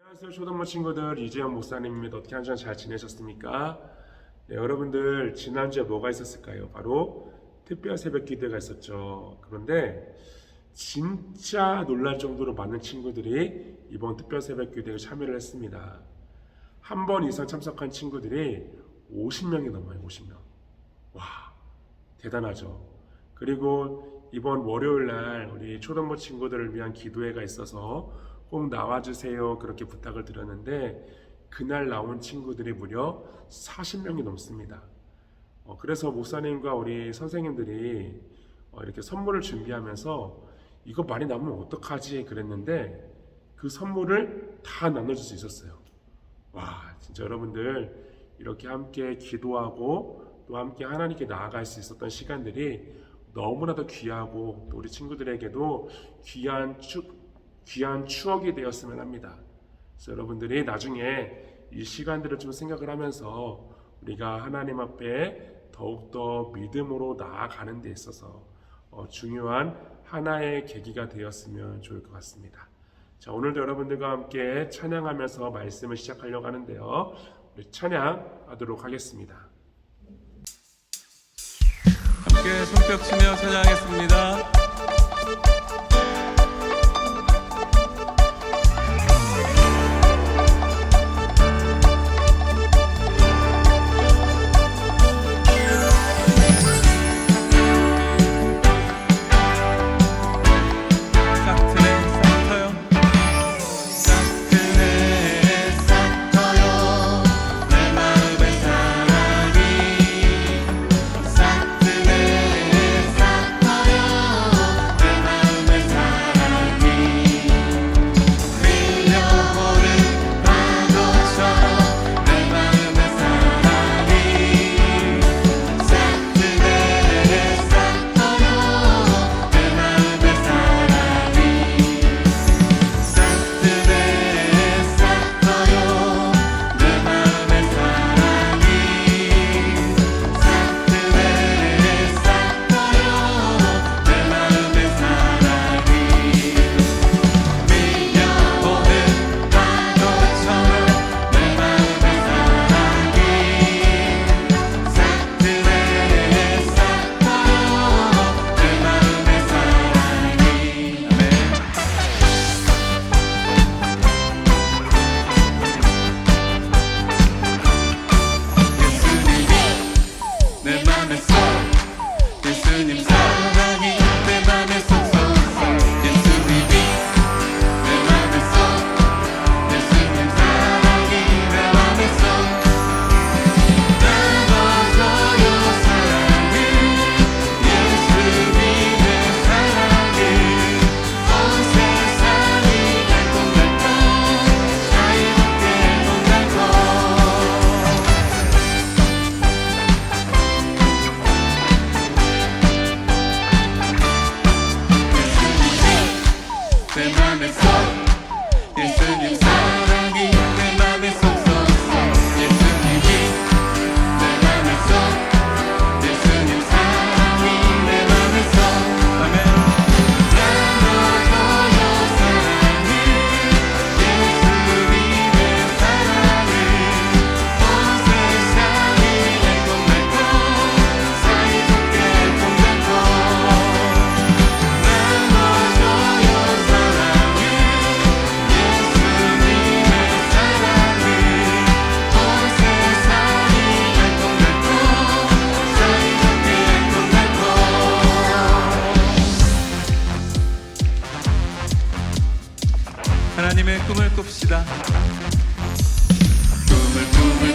안녕하세요 초등부 친구들, 이재현 목사님입니다. 어떻게 한 주간 잘 지내셨습니까? 네, 여러분들 지난주에 뭐가 있었을까요? 바로 특별 새벽 기도가 있었죠. 그런데 진짜 놀랄 정도로 많은 친구들이 이번 특별 새벽 기도에 참여를 했습니다. 한 번 이상 참석한 친구들이 50명이 넘어요. 50명. 와, 대단하죠. 그리고 이번 월요일 날 우리 초등부 친구들을 위한 기도회가 있어서 꼭 나와주세요 그렇게 부탁을 드렸는데 그날 나온 친구들이 무려 40명이 넘습니다. 그래서 목사님과 우리 선생님들이 이렇게 선물을 준비하면서 이거 많이 남으면 어떡하지 그랬는데 그 선물을 다 나눠줄 수 있었어요. 와, 진짜 여러분들 이렇게 함께 기도하고 또 함께 하나님께 나아갈 수 있었던 시간들이 너무나도 귀하고 또 우리 친구들에게도 귀한 추억이 되었으면 합니다. 그래서 여러분들이 나중에 이 시간들을 좀 생각을 하면서 우리가 하나님 앞에 더욱더 믿음으로 나아가는 데 있어서 중요한 하나의 계기가 되었으면 좋을 것 같습니다. 자, 오늘도 여러분들과 함께 찬양하면서 말씀을 시작하려고 하는데요. 우리 찬양하도록 하겠습니다. 함께 손뼉 치며 찬양하겠습니다. 하나님의 꿈을 꿉시다. 꿈을 꾸어요.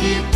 보게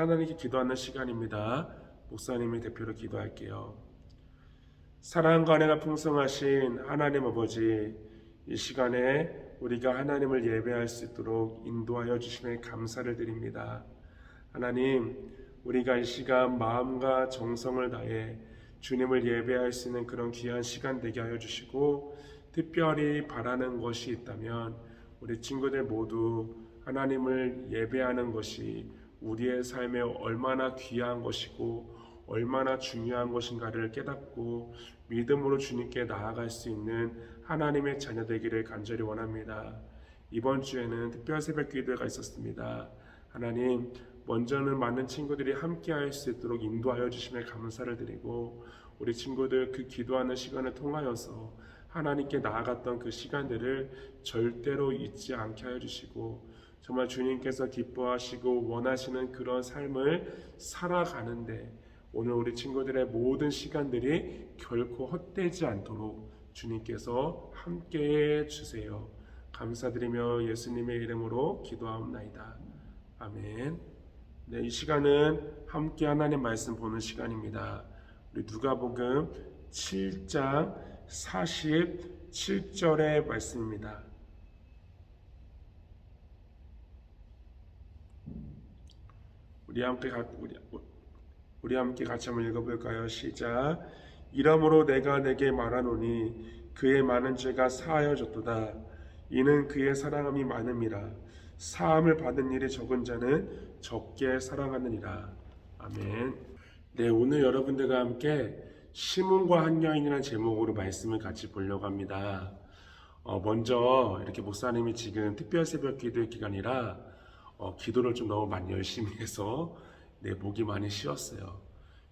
하나님께 기도하는 시간입니다. 목사님이 대표로 기도할게요. 사랑과 은혜가 풍성하신 하나님 아버지, 이 시간에 우리가 하나님을 예배할 수 있도록 인도하여 주심에 감사를 드립니다. 하나님, 우리가 이 시간 마음과 정성을 다해 주님을 예배할 수 있는 그런 귀한 시간 되게 하여 주시고, 특별히 바라는 것이 있다면 우리 친구들 모두 하나님을 예배하는 것이 우리의 삶에 얼마나 귀한 것이고 얼마나 중요한 것인가를 깨닫고 믿음으로 주님께 나아갈 수 있는 하나님의 자녀 되기를 간절히 원합니다. 이번 주에는 특별 새벽 기도가 있었습니다. 하나님, 먼저는 많은 친구들이 함께 할 수 있도록 인도하여 주심에 감사를 드리고, 우리 친구들 그 기도하는 시간을 통하여서 하나님께 나아갔던 그 시간들을 절대로 잊지 않게 하여 주시고, 정말 주님께서 기뻐하시고 원하시는 그런 삶을 살아가는데 오늘 우리 친구들의 모든 시간들이 결코 헛되지 않도록 주님께서 함께해 주세요. 감사드리며 예수님의 이름으로 기도하옵나이다. 아멘. 네, 이 시간은 함께 하나님 말씀 보는 시간입니다. 우리 누가복음 7장 47절의 말씀입니다. 우리 함께 같이 한번 읽어볼까요? 시작. 이러므로 내가 내게 말하노니 그의 많은 죄가 사하여졌도다. 이는 그의 사랑함이 많음이라. 사함을 받은 일이 적은 자는 적게 사랑하느니라. 아멘. 네, 오늘 여러분들과 함께 시몬과 한 여인이라는 제목으로 말씀을 같이 보려고 합니다. 먼저 이렇게 목사님이 지금 특별 새벽 기도의 기간이라 기도를 좀 너무 많이 열심히 해서 목이 많이 쉬었어요.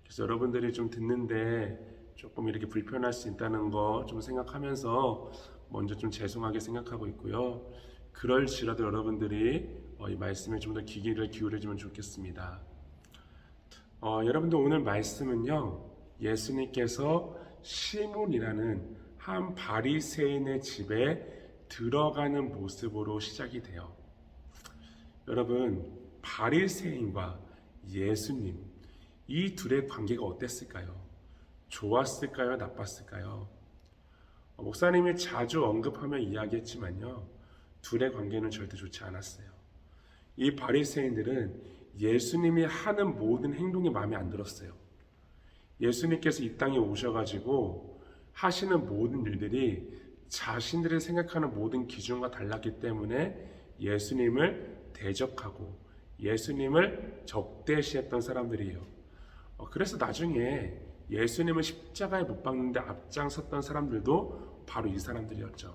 그래서 여러분들이 좀 듣는데 조금 이렇게 불편할 수 있다는 거 좀 생각하면서 먼저 좀 죄송하게 생각하고 있고요. 그럴지라도 여러분들이 이 말씀에 좀 더 귀를 기울여주면 좋겠습니다. 여러분들 오늘 말씀은요, 예수님께서 시몬이라는 한 바리새인의 집에 들어가는 모습으로 시작이 돼요. 여러분, 바리새인과 예수님, 이 둘의 관계가 어땠을까요? 좋았을까요? 나빴을까요? 목사님이 자주 언급하며 이야기했지만요, 둘의 관계는 절대 좋지 않았어요. 이 바리새인들은 예수님이 하는 모든 행동이 마음에 안 들었어요. 예수님께서 이 땅에 오셔가지고 하시는 모든 일들이 자신들이 생각하는 모든 기준과 달랐기 때문에 예수님을 대적하고 예수님을 적대시했던 사람들이에요. 그래서 나중에 예수님을 십자가에 못 박는데 앞장섰던 사람들도 바로 이 사람들이었죠.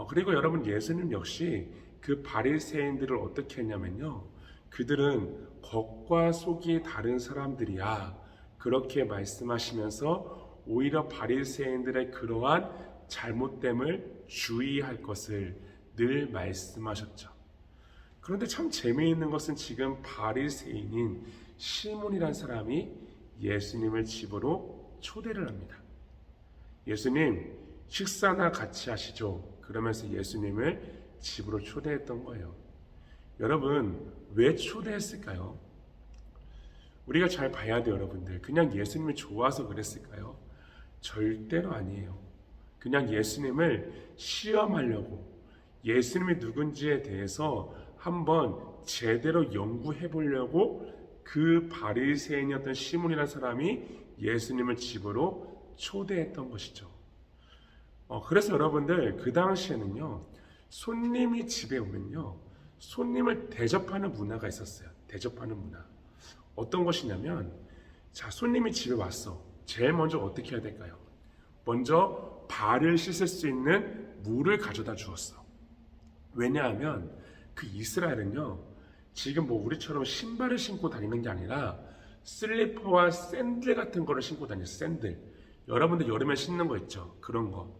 그리고 여러분, 예수님 역시 그 바리새인들을 어떻게 했냐면요, 그들은 겉과 속이 다른 사람들이야, 그렇게 말씀하시면서 오히려 바리새인들의 그러한 잘못됨을 주의할 것을 늘 말씀하셨죠. 그런데 참 재미있는 것은 지금 바리새인인 시몬이란 사람이 예수님을 집으로 초대를 합니다. 예수님, 식사나 같이 하시죠. 그러면서 예수님을 집으로 초대했던 거예요. 여러분, 왜 초대했을까요? 우리가 잘 봐야 돼요, 여러분들. 그냥 예수님이 좋아서 그랬을까요? 절대로 아니에요. 그냥 예수님을 시험하려고, 예수님이 누군지에 대해서 한번 제대로 연구해 보려고 그 바리새인이었던 시몬이라는 사람이 예수님을 집으로 초대했던 것이죠. 그래서 여러분들, 그 당시에는요, 손님이 집에 오면요, 손님을 대접하는 문화가 있었어요. 대접하는 문화. 어떤 것이냐면, 자, 손님이 집에 왔어. 제일 먼저 어떻게 해야 될까요? 먼저 발을 씻을 수 있는 물을 가져다 주었어. 왜냐하면 그 이스라엘은요, 지금 뭐 우리처럼 신발을 신고 다니는 게 아니라 슬리퍼와 샌들 같은 거를 신고 다녔어요. 샌들. 여러분들 여름에 신는 거 있죠? 그런 거.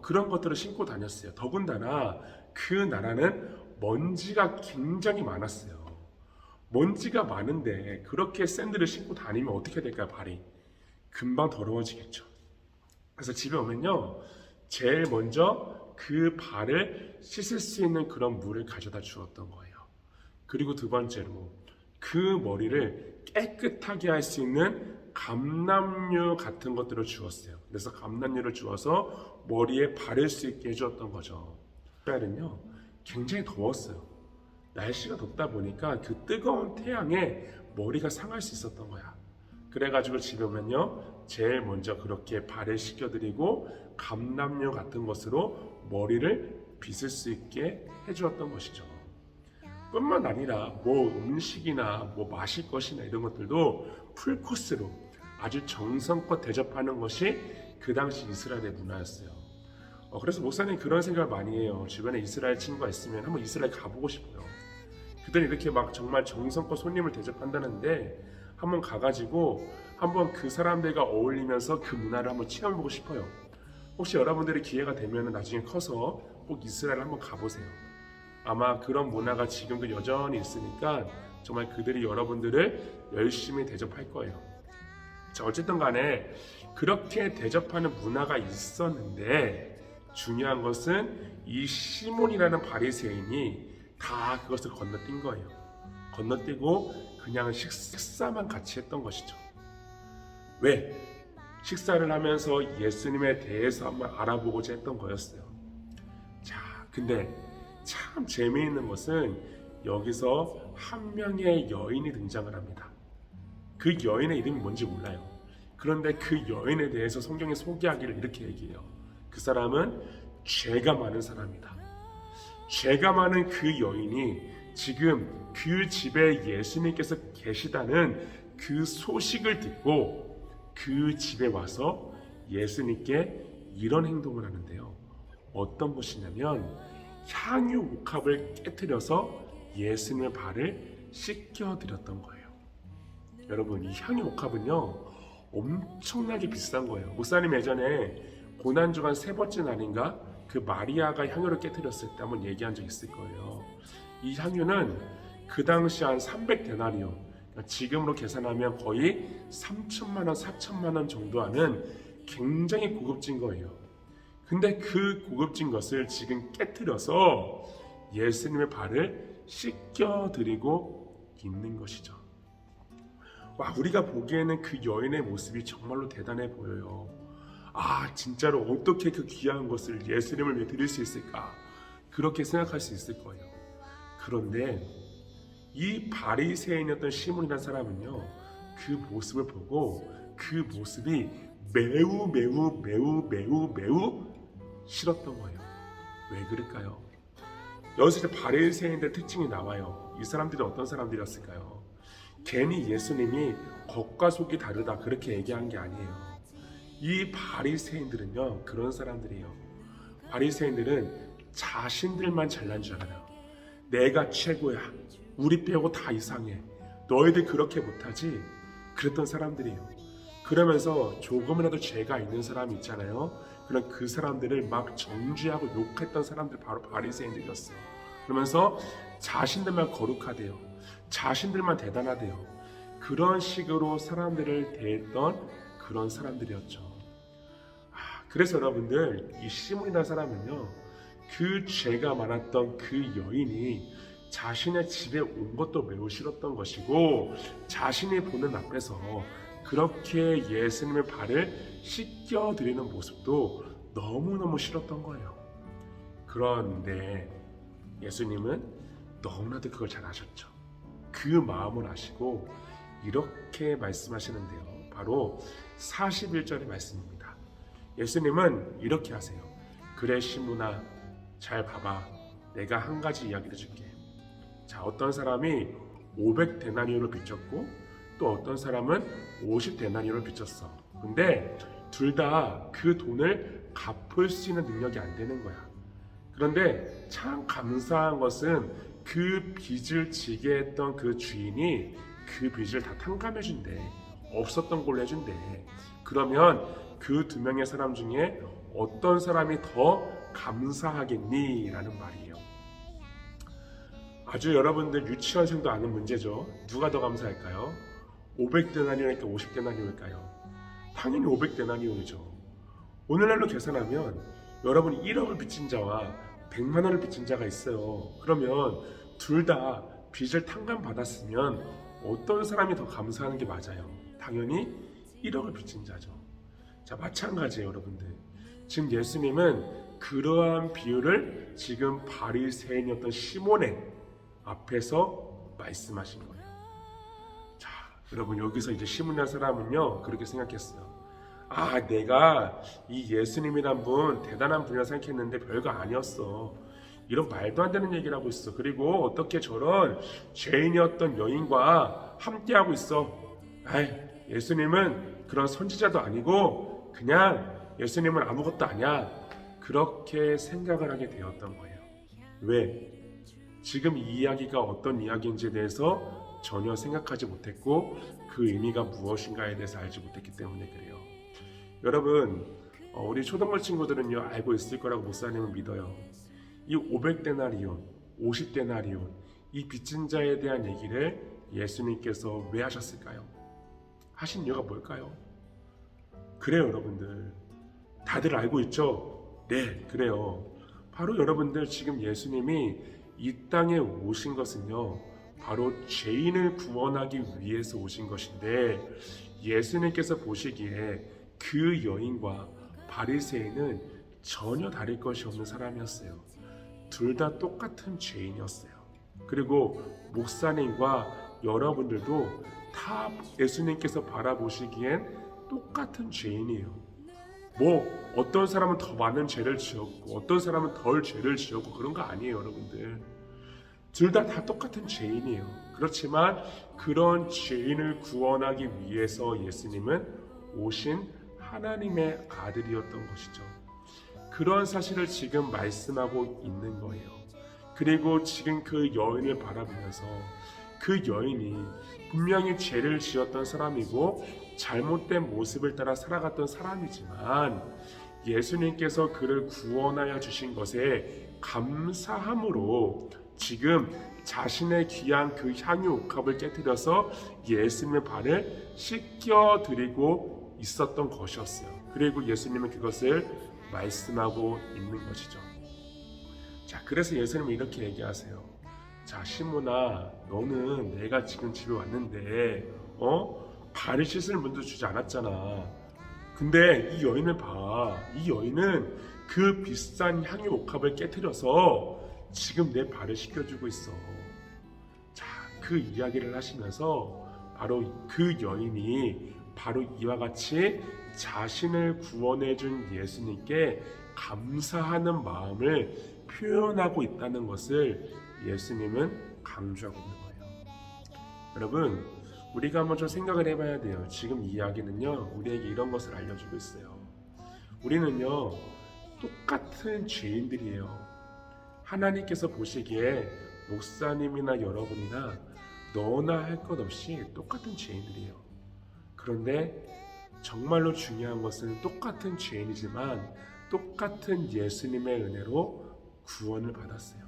그런 것들을 신고 다녔어요. 더군다나 그 나라는 먼지가 굉장히 많았어요. 먼지가 많은데 그렇게 샌들을 신고 다니면 어떻게 될까요? 발이 금방 더러워지겠죠. 그래서 집에 오면요, 제일 먼저 그 발을 씻을 수 있는 그런 물을 가져다 주었던 거예요. 그리고 두 번째로 그 머리를 깨끗하게 할 수 있는 감람류 같은 것들을 주었어요. 그래서 감람류를 주어서 머리에 바를 수 있게 해주었던 거죠. 이스라엘은요 굉장히 더웠어요. 날씨가 덥다 보니까 그 뜨거운 태양에 머리가 상할 수 있었던 거야. 그래가지고 집에 오면요 제일 먼저 그렇게 발을 씻겨드리고 감람류 같은 것으로 머리를 빗을 수 있게 해주었던 것이죠. 뿐만 아니라 뭐 음식이나 뭐 마실 것이나 이런 것들도 풀코스로 아주 정성껏 대접하는 것이 그 당시 이스라엘의 문화였어요. 그래서 목사님 그런 생각을 많이 해요. 주변에 이스라엘 친구가 있으면 한번 이스라엘 가보고 싶어요. 그들이 이렇게 막 정말 정성껏 손님을 대접한다는데 한번 가가지고 한번 그 사람들과 어울리면서 그 문화를 한번 체험해보고 싶어요. 혹시 여러분들이 기회가 되면 나중에 커서 꼭 이스라엘 한번 가보세요. 아마 그런 문화가 지금도 여전히 있으니까 정말 그들이 여러분들을 열심히 대접할 거예요. 자, 어쨌든 간에 그렇게 대접하는 문화가 있었는데 중요한 것은 이 시몬이라는 바리새인이 다 그것을 건너뛴 거예요. 건너뛰고 그냥 식사만 같이 했던 것이죠. 왜? 식사를 하면서 예수님에 대해서 한번 알아보고자 했던 거였어요. 자, 근데 참 재미있는 것은 여기서 한 명의 여인이 등장을 합니다. 그 여인의 이름이 뭔지 몰라요. 그런데 그 여인에 대해서 성경에 소개하기를 이렇게 얘기해요. 그 사람은 죄가 많은 사람이다. 죄가 많은 그 여인이 지금 그 집에 예수님께서 계시다는 그 소식을 듣고 그 집에 와서 예수님께 이런 행동을 하는데요. 어떤 것이냐면 향유 옥합을 깨뜨려서 예수님의 발을 씻겨드렸던 거예요. 여러분, 이 향유 옥합은요 엄청나게 비싼 거예요. 목사님 예전에 고난주간 3번째 날인가 그 마리아가 향유를 깨뜨렸을 때 한번 얘기한 적 있을 거예요. 이 향유는 그 당시 한 300데나리온, 그러니까 지금으로 계산하면 거의 3천만 원, 4천만 원 정도 하는 굉장히 고급진 거예요. 근데 그 고급진 것을 지금 깨뜨려서 예수님의 발을 씻겨드리고 있는 것이죠. 와, 우리가 보기에는 그 여인의 모습이 정말로 대단해 보여요. 아, 진짜로 어떻게 그 귀한 것을 예수님을 위해 드릴 수 있을까? 그렇게 생각할 수 있을 거예요. 그런데 이 바리새인이었던 시몬이라는 사람은요, 그 모습을 보고 그 모습이 매우 싫었던 거예요. 왜 그럴까요? 여기서 이제 바리새인들의 특징이 나와요. 이 사람들이 어떤 사람들이었을까요? 괜히 예수님이 겉과 속이 다르다 그렇게 얘기한 게 아니에요. 이 바리새인들은요 그런 사람들이에요. 바리새인들은 자신들만 잘난 줄 알아요. 내가 최고야. 우리 빼고 다 이상해. 너희들 그렇게 못하지? 그랬던 사람들이에요. 그러면서 조금이라도 죄가 있는 사람이 있잖아요. 그럼 그 사람들을 막 정죄하고 욕했던 사람들 바로 바리새인들이었어요. 그러면서 자신들만 거룩하대요. 자신들만 대단하대요. 그런 식으로 사람들을 대했던 그런 사람들이었죠. 그래서 여러분들, 이 시몬이라는 사람은요, 그 죄가 많았던 그 여인이 자신의 집에 온 것도 매우 싫었던 것이고, 자신이 보는 앞에서 그렇게 예수님의 발을 씻겨드리는 모습도 너무너무 싫었던 거예요. 그런데 예수님은 너무나도 그걸 잘 아셨죠. 그 마음을 아시고 이렇게 말씀하시는데요. 바로 41절의 말씀입니다. 예수님은 이렇게 하세요. 그래 시몬아, 잘 봐봐. 내가 한 가지 이야기를 해줄게. 자, 어떤 사람이 500데나리온을 빚졌고 또 어떤 사람은 50데나리온을 빚졌어. 근데 둘 다 그 돈을 갚을 수 있는 능력이 안 되는 거야. 그런데 참 감사한 것은 그 빚을 지게 했던 그 주인이 그 빚을 다 탕감해 준대. 없었던 걸로 해준대. 그러면 그 2명의 사람 중에 어떤 사람이 더 감사하겠니? 라는 말이에요. 아주 여러분들 유치원생도 아는 문제죠. 누가 더 감사할까요? 500데나리온일까 50데나리온일까요? 당연히 500데나리온이죠. 오늘날로 계산하면 여러분 1억을 빚진 자와 100만 원을 빚진 자가 있어요. 그러면 둘 다 빚을 탕감받았으면 어떤 사람이 더 감사하는 게 맞아요? 당연히 1억을 빚진 자죠. 자, 마찬가지예요, 여러분들. 지금 예수님은 그러한 비유를 지금 바리새인이었던 시몬의 앞에서 말씀하신 거예요. 자, 여러분 여기서 이제 시몬이라는 사람은요 그렇게 생각했어요. 아, 내가 이 예수님이란 분 대단한 분이라 생각했는데 별거 아니었어. 이런 말도 안 되는 얘기를 하고 있어. 그리고 어떻게 저런 죄인이었던 여인과 함께하고 있어. 아이, 예수님은 그런 선지자도 아니고 그냥 예수님은 아무것도 아니야. 그렇게 생각을 하게 되었던 거예요. 왜? 지금 이 이야기가 어떤 이야기인지에 대해서 전혀 생각하지 못했고 그 의미가 무엇인가에 대해서 알지 못했기 때문에 그래요. 여러분, 우리 초등부 친구들은요 알고 있을 거라고 목사님은 믿어요. 이 500데나리온, 50데나리온 이 빚진 자에 대한 얘기를 예수님께서 왜 하셨을까요? 하신 이유가 뭘까요? 그래요, 여러분들. 다들 알고 있죠? 네, 그래요. 바로 여러분들 지금 예수님이 이 땅에 오신 것은요 바로 죄인을 구원하기 위해서 오신 것인데, 예수님께서 보시기에 그 여인과 바리새인은 전혀 다를 것이 없는 사람이었어요. 둘 다 똑같은 죄인이었어요. 그리고 목사님과 여러분들도 다 예수님께서 바라보시기엔 똑같은 죄인이에요. 뭐 어떤 사람은 더 많은 죄를 지었고 어떤 사람은 덜 죄를 지었고 그런 거 아니에요, 여러분들. 둘 다 똑같은 죄인이에요. 그렇지만 그런 죄인을 구원하기 위해서 예수님은 오신 하나님의 아들이었던 것이죠. 그런 사실을 지금 말씀하고 있는 거예요. 그리고 지금 그 여인을 바라보면서 그 여인이 분명히 죄를 지었던 사람이고 잘못된 모습을 따라 살아갔던 사람이지만 예수님께서 그를 구원하여 주신 것에 감사함으로 지금 자신의 귀한 그 향유 옥합을 깨뜨려서 예수님의 발을 씻겨드리고 있었던 것이었어요. 그리고 예수님은 그것을 말씀하고 있는 것이죠. 자, 그래서 예수님은 이렇게 얘기하세요. 자, 시몬아, 너는 내가 지금 집에 왔는데 발을 씻을 문도 주지 않았잖아. 근데 이 여인을 봐. 이 여인은 그 비싼 향유 옥합을 깨뜨려서 지금 내 발을 씻겨주고 있어. 자, 그 이야기를 하시면서 바로 그 여인이 바로 이와 같이 자신을 구원해준 예수님께 감사하는 마음을 표현하고 있다는 것을 예수님은 강조하고 있는 거예요. 여러분, 우리가 한번 좀 생각을 해봐야 돼요. 지금 이 이야기는요 우리에게 이런 것을 알려주고 있어요. 우리는요 똑같은 죄인들이에요. 하나님께서 보시기에 목사님이나 여러분이나 너나 할 것 없이 똑같은 죄인들이에요. 그런데 정말로 중요한 것은 똑같은 죄인이지만 똑같은 예수님의 은혜로 구원을 받았어요.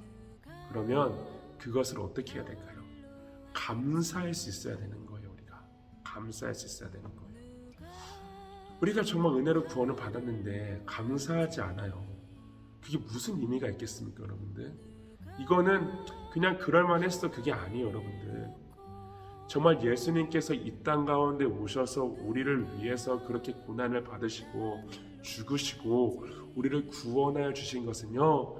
그러면 그것을 어떻게 해야 될까요? 감사할 수 있어야 되는 거예요. 우리가 감사할 수 있어야 되는 거예요. 우리가 정말 은혜로 구원을 받았는데 감사하지 않아요. 그게 무슨 의미가 있겠습니까, 여러분들? 이거는 그냥 그럴만했어, 그게 아니에요, 여러분들. 정말 예수님께서 이 땅 가운데 오셔서 우리를 위해서 그렇게 고난을 받으시고 죽으시고 우리를 구원하여 주신 것은요,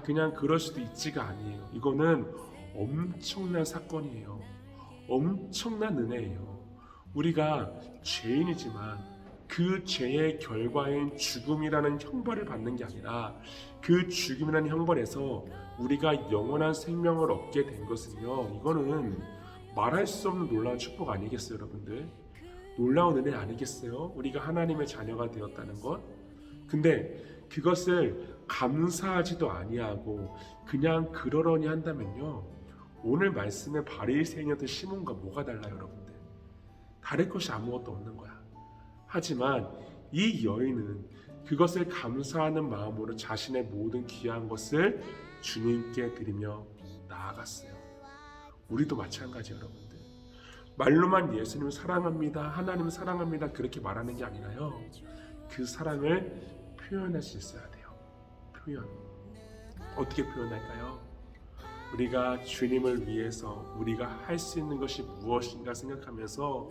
그냥 그럴 수도 있지가 아니에요. 이거는 엄청난 사건이에요. 엄청난 은혜예요. 우리가 죄인이지만 그 죄의 결과인 죽음이라는 형벌을 받는 게 아니라 그 죽음이라는 형벌에서 우리가 영원한 생명을 얻게 된 것은요, 이거는 말할 수 없는 놀라운 축복 아니겠어요, 여러분들? 놀라운 은혜 아니겠어요? 우리가 하나님의 자녀가 되었다는 것. 근데 그것을 감사하지도 아니하고 그냥 그러려니 한다면요, 오늘 말씀의 바리새인이었던 시몬과 뭐가 달라요, 여러분들? 다를 것이 아무것도 없는 거야. 하지만 이 여인은 그것을 감사하는 마음으로 자신의 모든 귀한 것을 주님께 드리며 나아갔어요. 우리도 마찬가지예요, 여러분들. 말로만 예수님을 사랑합니다, 하나님을 사랑합니다 그렇게 말하는 게 아니라요, 그 사랑을 표현할 수 있어야 돼요. 표현. 어떻게 표현할까요? 우리가 주님을 위해서 우리가 할 수 있는 것이 무엇인가 생각하면서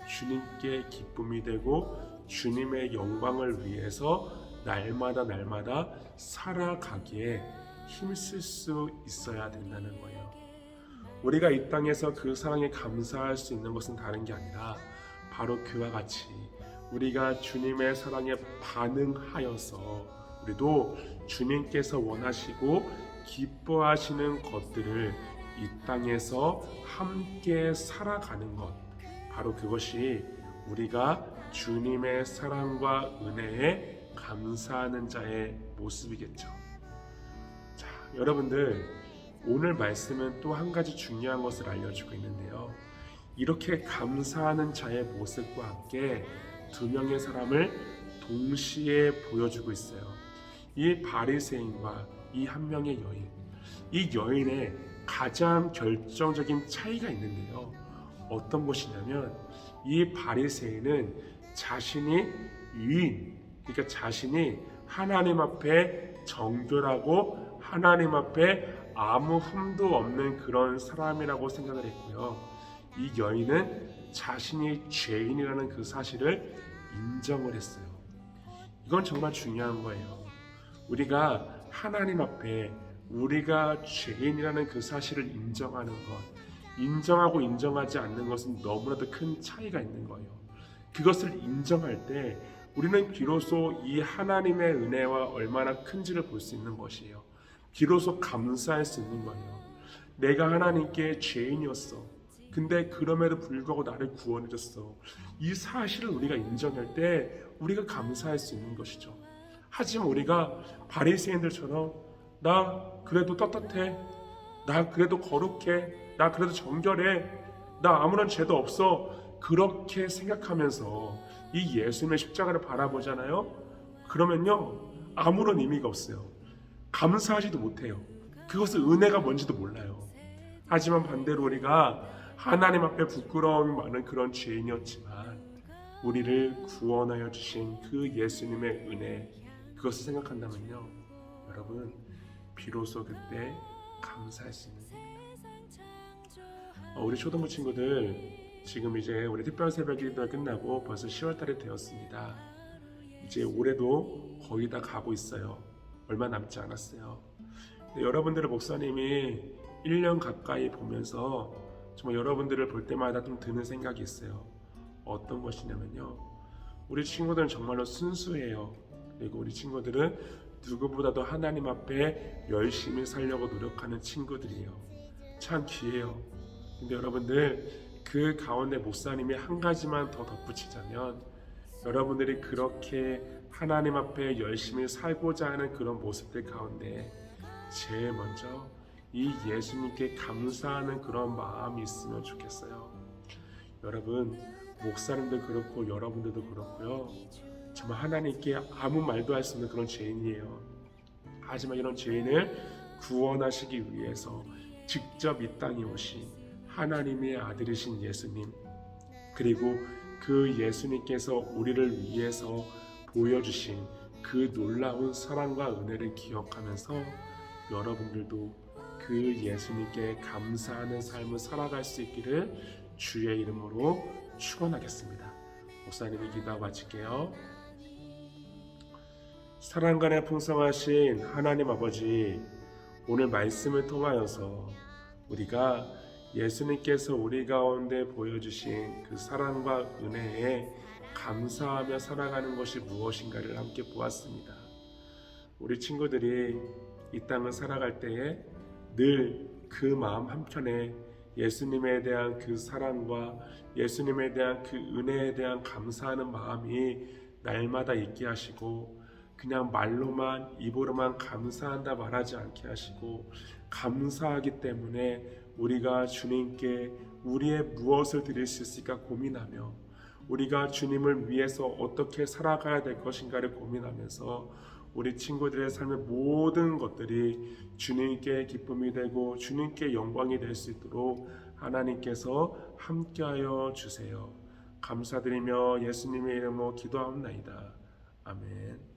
주님께 기쁨이 되고 주님의 영광을 위해서 날마다 살아가기에 힘쓸 수 있어야 된다는 거예요. 우리가 이 땅에서 그 사랑에 감사할 수 있는 것은 다른 게 아니라 바로 그와 같이 우리가 주님의 사랑에 반응하여서 우리도 주님께서 원하시고 기뻐하시는 것들을 이 땅에서 함께 살아가는 것, 바로 그것이 우리가 주님의 사랑과 은혜에 감사하는 자의 모습이겠죠. 자, 여러분들, 오늘 말씀은 또 한 가지 중요한 것을 알려주고 있는데요. 이렇게 감사하는 자의 모습과 함께 두 명의 사람을 동시에 보여주고 있어요. 이 바리새인과 이 한 명의 여인, 이 여인의 가장 결정적인 차이가 있는데요. 어떤 것이냐면 이 바리새인은 자신이 유인, 그러니까 자신이 하나님 앞에 정결하고 하나님 앞에 아무 흠도 없는 그런 사람이라고 생각을 했고요. 이 여인은 자신이 죄인이라는 그 사실을 인정을 했어요. 이건 정말 중요한 거예요. 우리가 하나님 앞에 우리가 죄인이라는 그 사실을 인정하는 것, 인정하고 인정하지 않는 것은 너무나도 큰 차이가 있는 거예요. 그것을 인정할 때 우리는 비로소 이 하나님의 은혜와 얼마나 큰지를 볼 수 있는 것이에요. 비로소 감사할 수 있는 거예요. 내가 하나님께 죄인이었어. 근데 그럼에도 불구하고 나를 구원해줬어. 이 사실을 우리가 인정할 때 우리가 감사할 수 있는 것이죠. 하지만 우리가 바리새인들처럼 나 그래도 떳떳해, 나 그래도 거룩해, 나 그래도 정결해, 나 아무런 죄도 없어, 그렇게 생각하면서 이 예수님의 십자가를 바라보잖아요. 그러면요 아무런 의미가 없어요. 감사하지도 못해요. 그것은 은혜가 뭔지도 몰라요. 하지만 반대로 우리가 하나님 앞에 부끄러움이 많은 그런 죄인이었지만 우리를 구원하여 주신 그 예수님의 은혜, 그것을 생각한다면요 여러분, 비로소 그때 감사할 수 있는 겁니다. 우리 초등부 친구들, 지금 이제 우리 특별 새벽 기도가 끝나고 벌써 10월달이 되었습니다. 이제 올해도 거의 다 가고 있어요. 얼마 남지 않았어요. 근데 여러분들을 목사님이 1년 가까이 보면서 정말 여러분들을 볼 때마다 좀 드는 생각이 있어요. 어떤 것이냐면요, 우리 친구들은 정말로 순수해요. 그리고 우리 친구들은 누구보다도 하나님 앞에 열심히 살려고 노력하는 친구들이에요. 참 귀해요. 근데 여러분들, 그 가운데 목사님이 한 가지만 더 덧붙이자면, 여러분들이 그렇게 하나님 앞에 열심히 살고자 하는 그런 모습들 가운데 제일 먼저 이 예수님께 감사하는 그런 마음이 있으면 좋겠어요. 여러분, 목사님도 그렇고 여러분들도 그렇고요, 정말 하나님께 아무 말도 할 수 없는 그런 죄인이에요. 하지만 이런 죄인을 구원하시기 위해서 직접 이 땅에 오신 하나님의 아들이신 예수님, 그리고 그 예수님께서 우리를 위해서 보여주신 그 놀라운 사랑과 은혜를 기억하면서 여러분들도 그 예수님께 감사하는 삶을 살아갈 수 있기를 주의 이름으로 축원하겠습니다. 목사님이 기도하고 마칠게요. 사랑간에 풍성하신 하나님 아버지, 오늘 말씀을 통하여서 우리가 예수님께서 우리 가운데 보여주신 그 사랑과 은혜에 감사하며 살아가는 것이 무엇인가를 함께 보았습니다. 우리 친구들이 이 땅을 살아갈 때에 늘 그 마음 한켠에 예수님에 대한 그 사랑과 예수님에 대한 그 은혜에 대한 감사하는 마음이 날마다 있게 하시고, 그냥 말로만 입으로만 감사한다 말하지 않게 하시고, 감사하기 때문에 우리가 주님께 우리의 무엇을 드릴 수 있을까 고민하며, 우리가 주님을 위해서 어떻게 살아가야 될 것인가를 고민하면서 우리 친구들의 삶의 모든 것들이 주님께 기쁨이 되고 주님께 영광이 될 수 있도록 하나님께서 함께하여 주세요. 감사드리며 예수님의 이름으로 기도하옵나이다. 아멘.